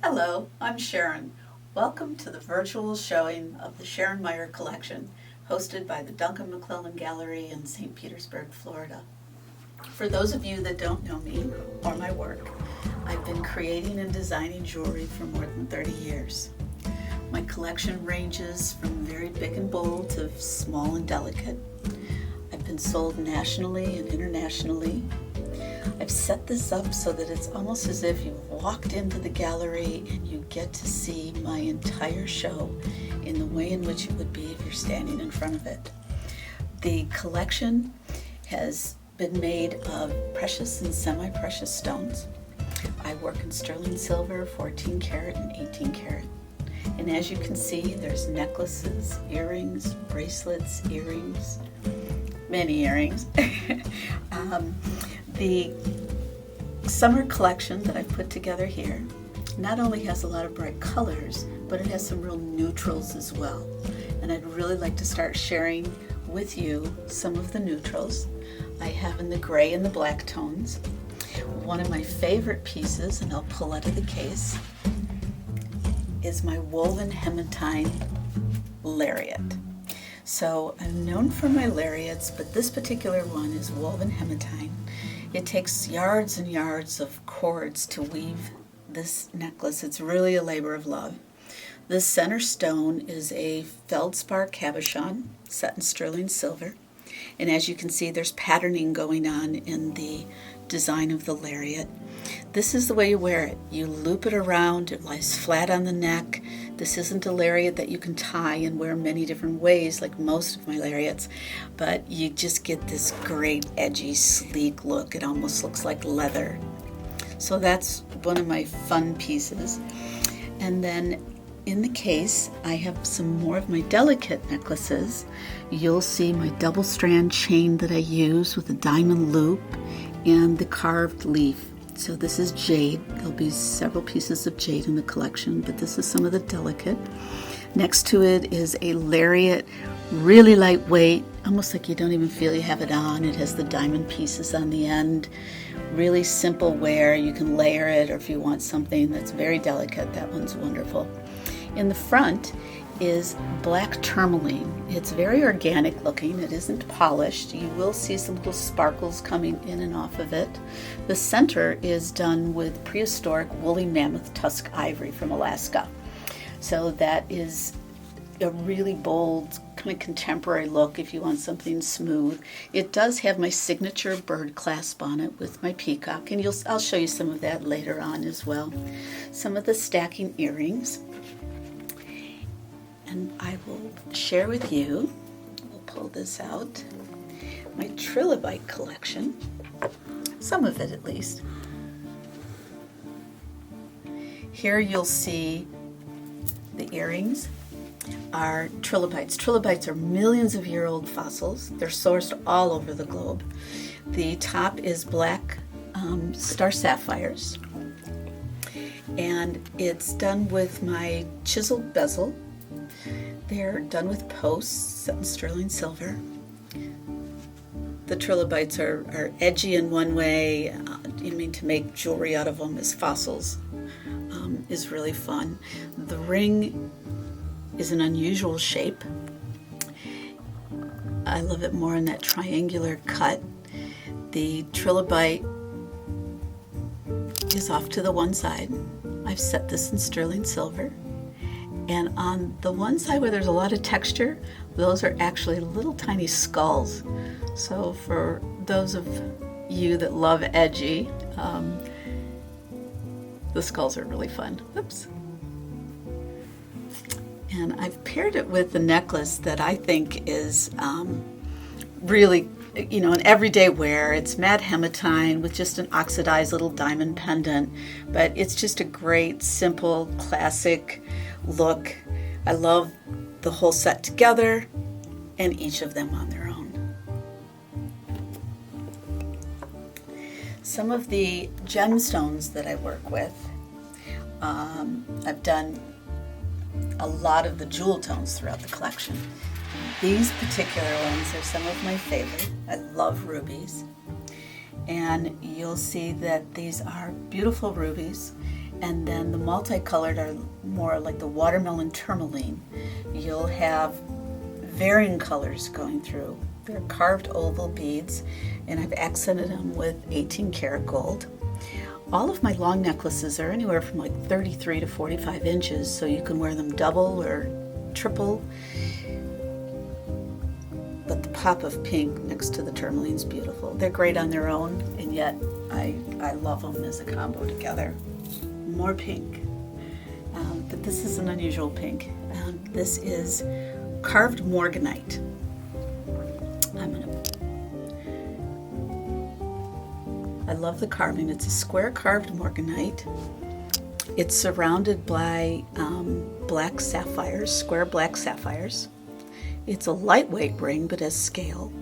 Hello, I'm Sharon. Welcome to the virtual showing of the Sharon Meyer collection, hosted by the Duncan McClellan Gallery in St. Petersburg, Florida. For those of you that don't know me or my work, I've been creating and designing jewelry for more than 30 years. My collection ranges from very big and bold to small and delicate. I've been sold nationally and internationally. I've set this up so that it's almost as if you walked into the gallery and you get to see my entire show in the way in which it would be if you're standing in front of it. The collection has been made of precious and semi-precious stones. I work in sterling silver, 14 karat and 18 karat. And as you can see, there's necklaces, earrings, bracelets, earrings, many earrings. The summer collection that I've put together here not only has a lot of bright colors, but it has some real neutrals as well. And I'd really like to start sharing with you some of the neutrals I have in the gray and the black tones. One of my favorite pieces, and I'll pull out of the case, is my woven hematite Lariat. So I'm known for my lariats, but this particular one is woven hematite. It takes yards and yards of cords to weave this necklace. It's really a labor of love. The center stone is a feldspar cabochon set in sterling silver. And as you can see, there's patterning going on in the design of the lariat. This is the way you wear it. You loop it around, it lies flat on the neck. This isn't a lariat that you can tie and wear many different ways like most of my lariats, but you just get this great edgy, sleek look. It almost looks like leather. So that's one of my fun pieces. And then in the case, I have some more of my delicate necklaces. You'll see my double strand chain that I use with a diamond loop and the carved leaf. So this is jade. There'll be several pieces of jade in the collection, but this is some of the delicate. Next to it is a lariat, really lightweight, almost like you don't even feel you have it on. It has the diamond pieces on the end. Really simple wear. You can layer it, or if you want something that's very delicate, that one's wonderful. In the front is black tourmaline. It's very organic looking. It isn't polished. You will see some little sparkles coming in and off of it. The center is done with prehistoric woolly mammoth tusk ivory from Alaska. So that is a really bold, kind of contemporary look if you want something smooth. It does have my signature bird clasp on it with my peacock, and I'll show you some of that later on as well. Some of the stacking earrings. And I will share with you, we'll pull this out, my Trilobite collection, some of it at least. Here you'll see the earrings are trilobites. Trilobites are millions of year old fossils. They're sourced all over the globe. The top is black star sapphires, and it's done with my chiseled bezel. They're done with posts set in sterling silver. The trilobites are edgy in one way. To make jewelry out of them as fossils is really fun. The ring is an unusual shape. I love it more in that triangular cut. The trilobite is off to the one side. I've set this in sterling silver. And on the one side where there's a lot of texture, those are actually little tiny skulls. So for those of you that love edgy, the skulls are really fun. Oops. And I've paired it with the necklace that I think is really, an everyday wear. It's matte hematite with just an oxidized little diamond pendant, but it's just a great, simple, classic look. I love the whole set together and each of them on their own. Some of the gemstones that I work with, I've done a lot of the jewel tones throughout the collection. These particular ones are some of my favorite. I love rubies. And you'll see that these are beautiful rubies, And then the multicolored are more like the watermelon tourmaline. You'll have varying colors going through. They're carved oval beads, and I've accented them with 18 karat gold. All of my long necklaces are anywhere from like 33 to 45 inches, so you can wear them double or triple. But the pop of pink next to the tourmaline is beautiful. They're great on their own, and yet I love them as a combo together. More pink, but this is an unusual pink. This is carved morganite. I love the carving. It's a square carved morganite. It's surrounded by black sapphires, square black sapphires. It's a lightweight ring, but has scale.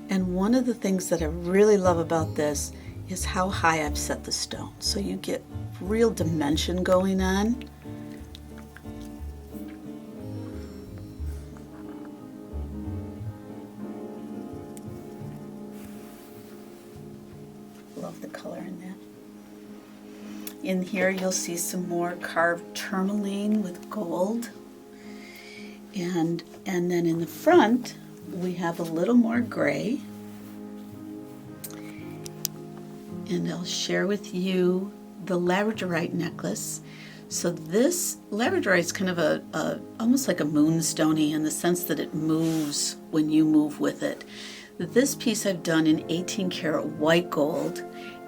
And one of the things that I really love about this is how high I've set the stone. So you get real dimension going on. Love the color in that. In here you'll see some more carved tourmaline with gold. And then in the front we have a little more gray. And I'll share with you the Labradorite necklace. So this Labradorite is kind of almost like a moonstony in the sense that it moves when you move with it. This piece I've done in 18 karat white gold,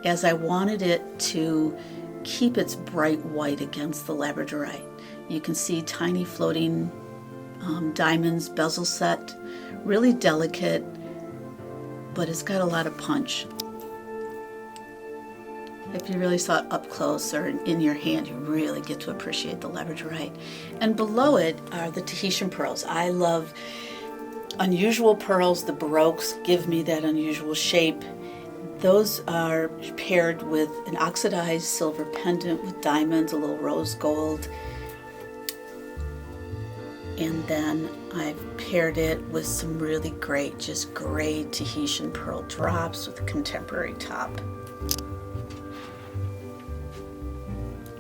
as I wanted it to keep its bright white against the Labradorite. You can see tiny floating diamonds, bezel set, really delicate, but it's got a lot of punch. If you really saw it up close or in your hand, you really get to appreciate the Labradorite. And below it are the Tahitian pearls. I love unusual pearls. The baroques give me that unusual shape. Those are paired with an oxidized silver pendant with diamonds, a little rose gold. And then I've paired it with some really great, just gray Tahitian pearl drops with a contemporary top.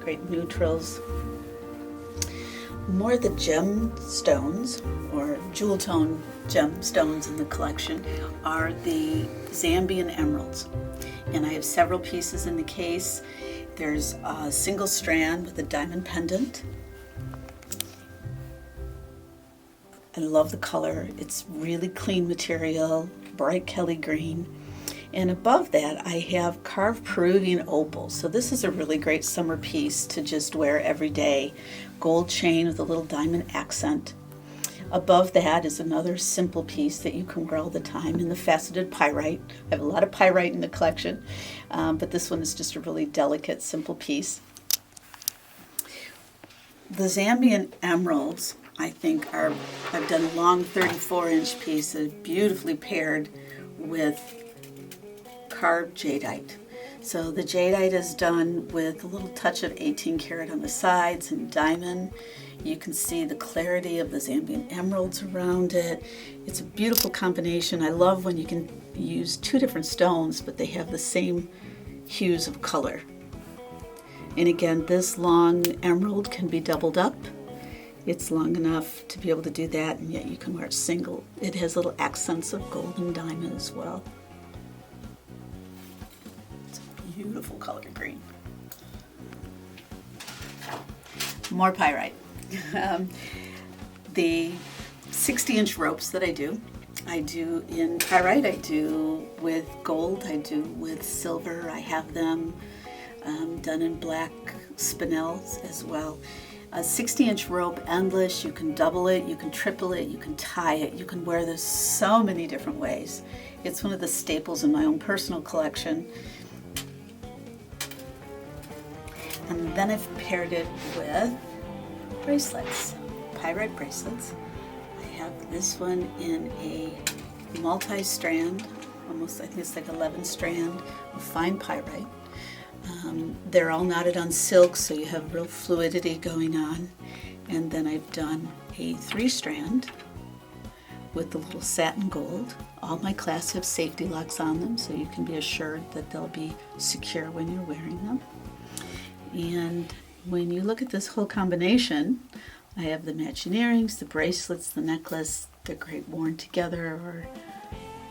Great neutrals. More of the gemstones, or jewel tone gemstones in the collection, are the Zambian emeralds. And I have several pieces in the case. There's a single strand with a diamond pendant. I love the color. It's really clean material, bright Kelly green. And above that, I have carved Peruvian opals. So this is a really great summer piece to just wear every day. Gold chain with a little diamond accent. Above that is another simple piece that you can wear all the time in the faceted pyrite. I have a lot of pyrite in the collection, but this one is just a really delicate, simple piece. The Zambian emeralds, I think, I've done a long 34-inch piece, beautifully paired with carved jadeite. So the jadeite is done with a little touch of 18 karat on the sides and diamond. You can see the clarity of the Zambian emeralds around it. It's a beautiful combination. I love when you can use two different stones, but they have the same hues of color. And again, this long emerald can be doubled up. It's long enough to be able to do that, and yet you can wear it single. It has little accents of gold and diamond as well. Beautiful color green. More pyrite. The 60-inch ropes that I do in pyrite, I do with gold, I do with silver. I have them done in black spinels as well. A 60-inch rope, endless. You can double it, you can triple it, you can tie it, you can wear this so many different ways. It's one of the staples in my own personal collection. And then I've paired it with bracelets, pyrite bracelets. I have this one in a multi-strand, almost, I think it's like 11 strand of fine pyrite. They're all knotted on silk, so you have real fluidity going on. And then I've done a 3-strand with the little satin gold. All my clasps have safety locks on them, so you can be assured that they'll be secure when you're wearing them. And when you look at this whole combination, I have the matching earrings, the bracelets, the necklace. They're great worn together or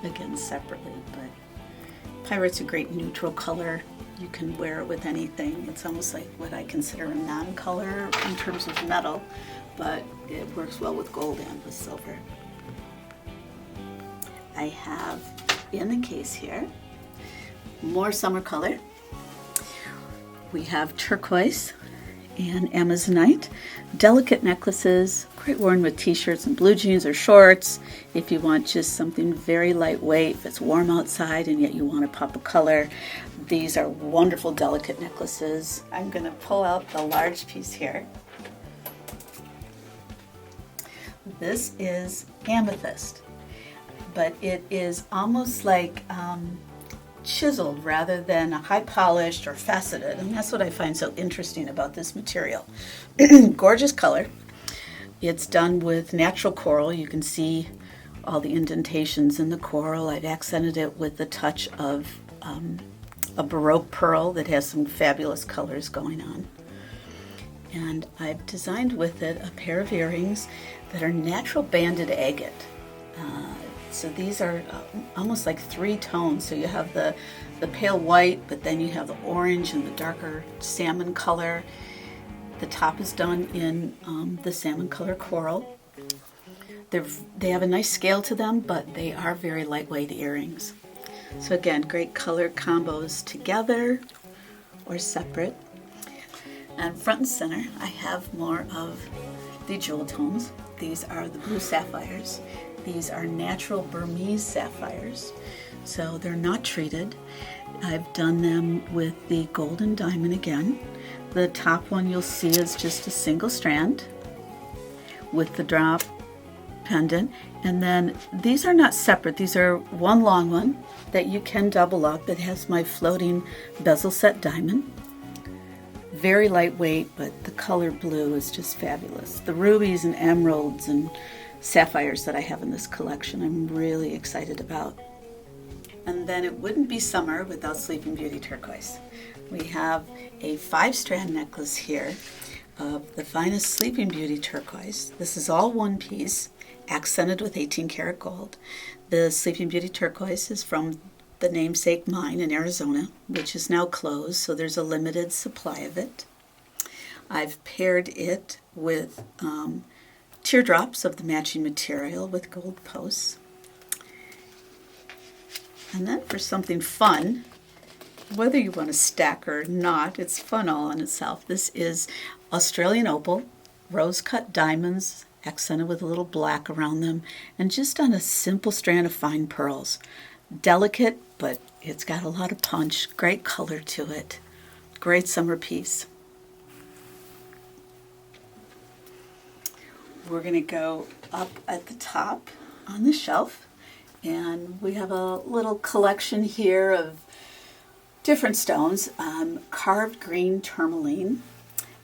again separately, but pyrite's a great neutral color. You can wear it with anything. It's almost like what I consider a non-color in terms of metal, but it works well with gold and with silver. I have in the case here more summer color. We have turquoise and amazonite, delicate necklaces, great worn with t-shirts and blue jeans or shorts. If you want just something very lightweight, if it's warm outside and yet you want to pop a color, these are wonderful delicate necklaces. I'm going to pull out the large piece here. This is amethyst, but it is almost like chiseled rather than high polished or faceted, and that's what I find so interesting about this material. Gorgeous color. It's done with natural coral. You can see all the indentations in the coral. I've accented it with a touch of a Baroque pearl that has some fabulous colors going on. And I've designed with it a pair of earrings that are natural banded agate. So these are almost like three tones. So you have the pale white, but then you have the orange and the darker salmon color. The top is done in the salmon color coral. They have a nice scale to them, but they are very lightweight earrings. So again, great color combos together or separate. And front and center, I have more of the jewel tones. These are the blue sapphires. These are natural Burmese sapphires, so they're not treated. I've done them with the gold and diamond again. The top one you'll see is just a single strand with the drop pendant, and then these are not separate. These are one long one that you can double up. It has my floating bezel set diamond. Very lightweight, but the color blue is just fabulous. The rubies and emeralds and sapphires that I have in this collection I'm really excited about. And then it wouldn't be summer without Sleeping Beauty turquoise. We have a 5-strand necklace here of the finest Sleeping Beauty turquoise. This is all one piece, accented with 18 karat gold. The Sleeping Beauty turquoise is from the namesake mine in Arizona, which is now closed, so there's a limited supply of it. I've paired it with teardrops of the matching material with gold posts. And then for something fun, whether you want to stack or not, it's fun all on itself. This is Australian opal, rose-cut diamonds, accented with a little black around them, and just on a simple strand of fine pearls. Delicate, but it's got a lot of punch, great color to it. Great summer piece. We're going to go up at the top on the shelf, and we have a little collection here of different stones. Carved green tourmaline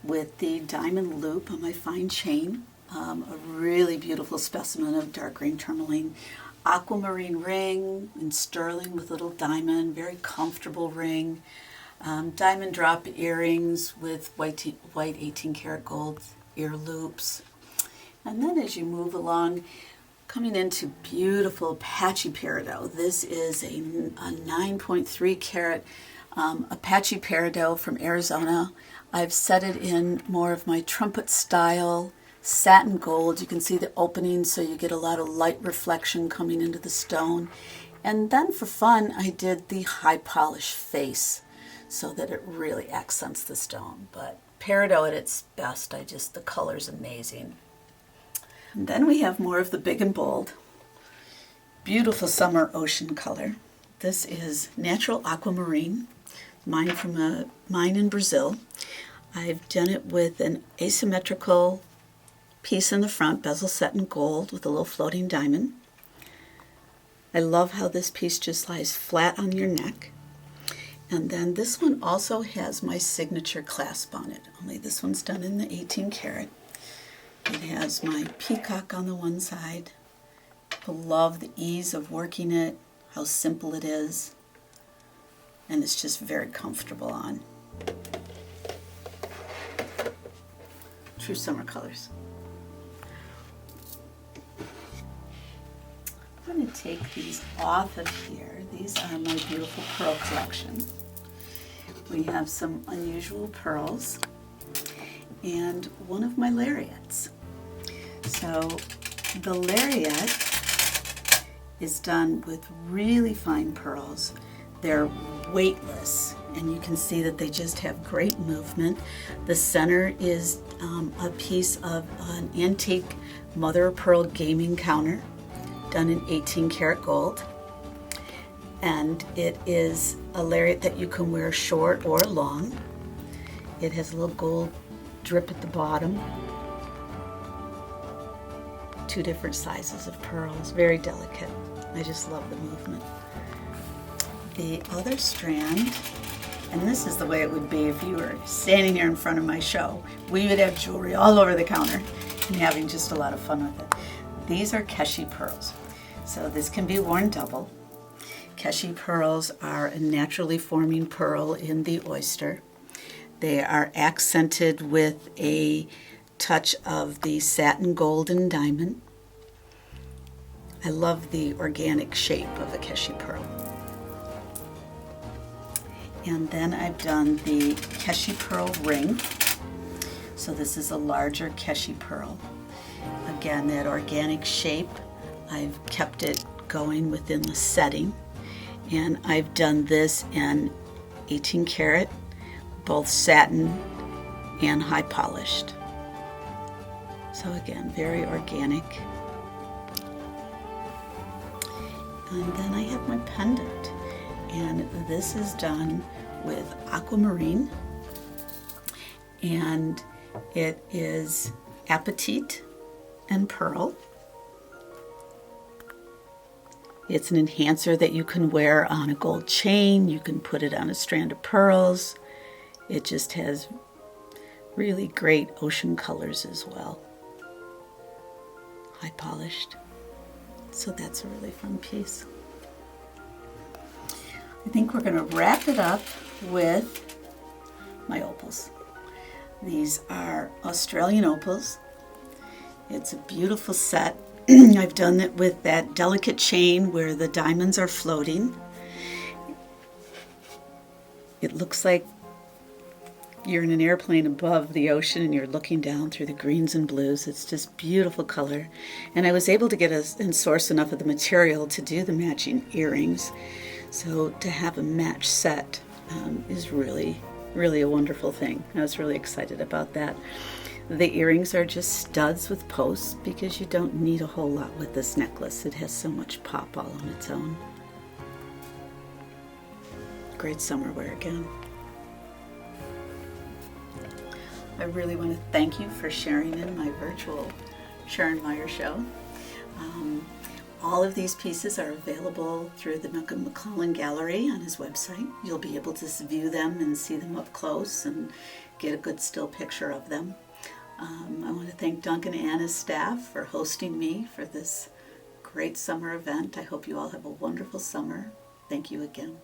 with the diamond loop on my fine chain. A really beautiful specimen of dark green tourmaline. Aquamarine ring in sterling with little diamond, very comfortable ring. Diamond drop earrings with white 18 karat gold ear loops. And then as you move along, coming into beautiful Apache Peridot. This is a 9.3 karat Apache Peridot from Arizona. I've set it in more of my trumpet style satin gold. You can see the opening, so you get a lot of light reflection coming into the stone. And then for fun, I did the high polish face so that it really accents the stone. But Peridot at its best, the color's amazing. And then we have more of the big and bold. Beautiful summer ocean color. This is natural aquamarine, mine from a mine in Brazil. I've done it with an asymmetrical piece in the front, bezel set in gold with a little floating diamond. I love how this piece just lies flat on your neck. And then this one also has my signature clasp on it, only this one's done in the 18 karat. It has my peacock on the one side. I love the ease of working it, how simple it is, and it's just very comfortable on. true summer colors. I'm going to take these off of here. These are my beautiful pearl collection. We have some unusual pearls and one of my lariats. So the lariat is done with really fine pearls. They're weightless, and you can see that they just have great movement. The center is a piece of an antique mother of pearl gaming counter done in 18 karat gold. And it is a lariat that you can wear short or long. It has a little gold drip at the bottom. 2 different sizes of pearls, very delicate. I just love the movement. The other strand, and this is the way it would be if you were standing here in front of my show. We would have jewelry all over the counter and having just a lot of fun with it. These are Keshi pearls. So this can be worn double. Keshi pearls are a naturally forming pearl in the oyster. They are accented with a touch of the satin gold and diamond. I love the organic shape of a Keshi pearl. And then I've done the Keshi pearl ring. So this is a larger Keshi pearl. Again, that organic shape, I've kept it going within the setting. And I've done this in 18 karat, both satin and high polished. So again, very organic. And then I have my pendant, and this is done with Aquamarine, and it is apatite and pearl. It's an enhancer that you can wear on a gold chain. You can put it on a strand of pearls. It just has really great ocean colors as well. High polished. So that's a really fun piece. I think we're going to wrap it up with my opals. These are Australian opals. It's a beautiful set. I've done it with that delicate chain where the diamonds are floating. It looks like you're in an airplane above the ocean and you're looking down through the greens and blues. It's just beautiful color. And I was able to get and source enough of the material to do the matching earrings. So to have a match set is really, really a wonderful thing. I was really excited about that. The earrings are just studs with posts because you don't need a whole lot with this necklace. It has so much pop all on its own. Great summer wear again. I really want to thank you for sharing in my virtual Sharon Meyer show. All of these pieces are available through the Duncan McClellan Gallery on his website. You'll be able to view them and see them up close and get a good still picture of them. I want to thank Duncan and his staff for hosting me for this great summer event. I hope you all have a wonderful summer. Thank you again.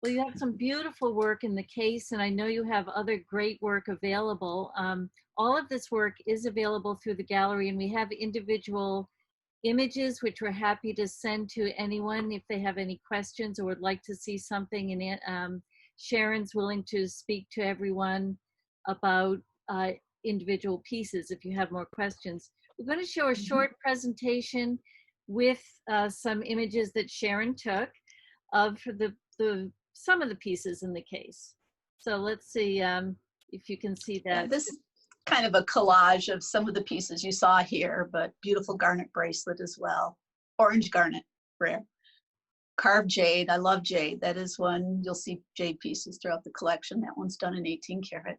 Well, you have some beautiful work in the case, and I know you have other great work available. All of this work is available through the gallery, and we have individual images which we're happy to send to anyone if they have any questions or would like to see something. And Sharon's willing to speak to everyone about individual pieces if you have more questions. We're going to show a short presentation with some images that Sharon took of some of the pieces in the case. So let's see if you can see that. Yeah, this is kind of a collage of some of the pieces you saw here, but beautiful garnet bracelet as well. Orange garnet, rare. Carved jade, I love jade. That is one, you'll see jade pieces throughout the collection. That one's done in 18 karat.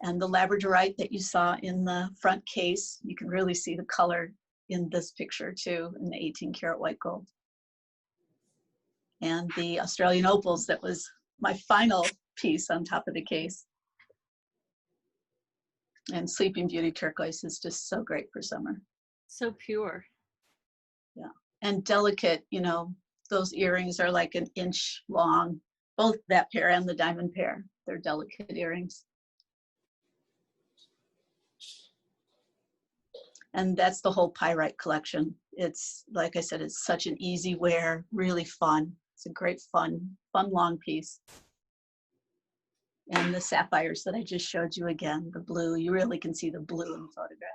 And the Labradorite that you saw in the front case, you can really see the color in this picture too, in the 18 karat white gold. And the Australian opals, that was my final piece on top of the case. And Sleeping Beauty turquoise is just so great for summer. So pure. Yeah, and delicate, you know, those earrings are like an inch long, both that pair and the diamond pair. They're delicate earrings. And that's the whole pyrite collection. It's, like I said, it's such an easy wear, really fun. It's a great fun long piece. And the sapphires that I just showed you again, the blue, you really can see the blue in the photograph.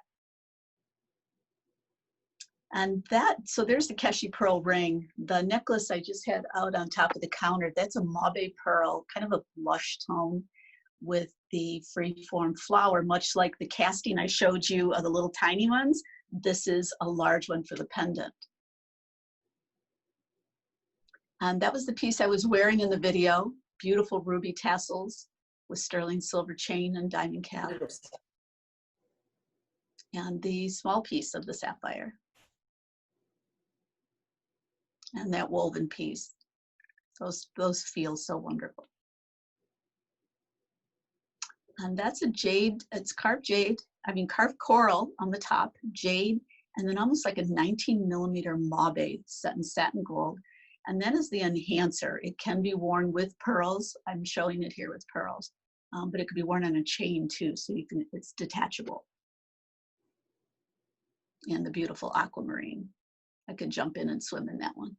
And that, so there's the Keshi pearl ring. The necklace I just had out on top of the counter, that's a mauve pearl, kind of a blush tone with the free-form flower, much like the casting I showed you of the little tiny ones. This is a large one for the pendant. And that was the piece I was wearing in the video. Beautiful ruby tassels with sterling silver chain and diamond cap. And the small piece of the sapphire. And that woven piece. Those feel so wonderful. And that's a jade, it's carved jade, carved coral on the top, jade, and then almost like a 19mm mauve set in satin gold. And then is the enhancer. It can be worn with pearls. I'm showing it here with pearls, but it could be worn on a chain too, so you can, it's detachable. And the beautiful aquamarine. I could jump in and swim in that one.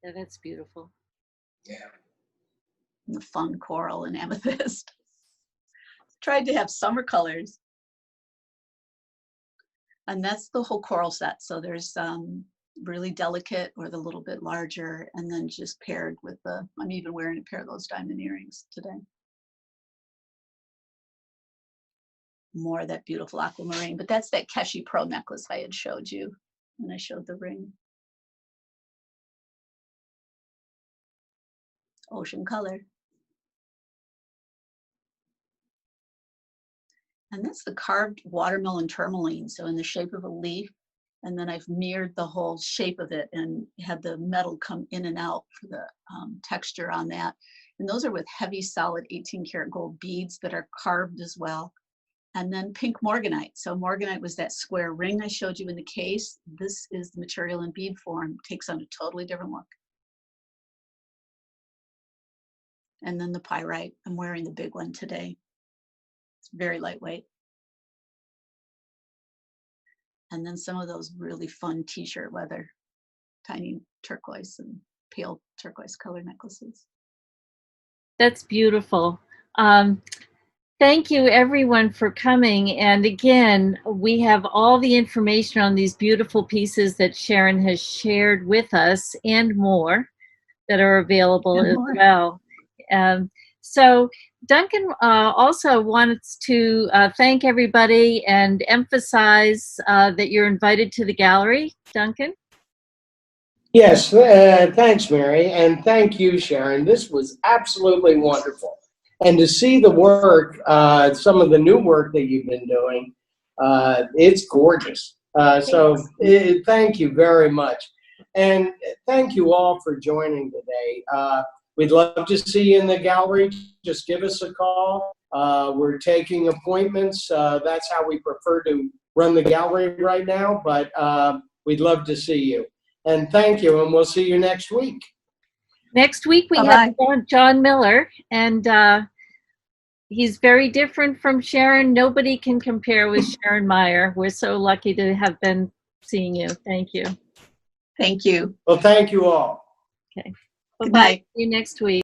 Yeah, that's beautiful. Yeah. And the fun coral and amethyst. Tried to have summer colors. And that's the whole coral set. So there's really delicate or the little bit larger, and then just paired with the, I'm even wearing a pair of those diamond earrings today. More of that beautiful aquamarine, but that's that Keshi pearl necklace I had showed you when I showed the ring. Ocean color. And that's the carved watermelon tourmaline, so in the shape of a leaf. And then I've mirrored the whole shape of it and had the metal come in and out for the texture on that. And those are with heavy, solid 18-karat gold beads that are carved as well. And then pink morganite. So morganite was that square ring I showed you in the case. This is the material in bead form. Takes on a totally different look. And then the pyrite. I'm wearing the big one today. It's very lightweight. And then some of those really fun t-shirt leather, tiny turquoise and pale turquoise color necklaces. That's beautiful. Thank you everyone for coming. And again, we have all the information on these beautiful pieces that Sharon has shared with us and more that are available as well. So Duncan also wants to thank everybody and emphasize that you're invited to the gallery. Duncan? Yes, thanks, Mary, and thank you, Sharon. This was absolutely wonderful. And to see the work, some of the new work that you've been doing, it's gorgeous. So thank you very much. And thank you all for joining today. We'd love to see you in the gallery. Just give us a call. We're taking appointments. That's how we prefer to run the gallery right now, but we'd love to see you. And thank you, and we'll see you next week. Next week we have John Miller, and he's very different from Sharon. Nobody can compare with Sharon Meyer. We're so lucky to have been seeing you. Thank you. Thank you. Well, thank you all. Okay. Good Bye-bye. night. See you next week.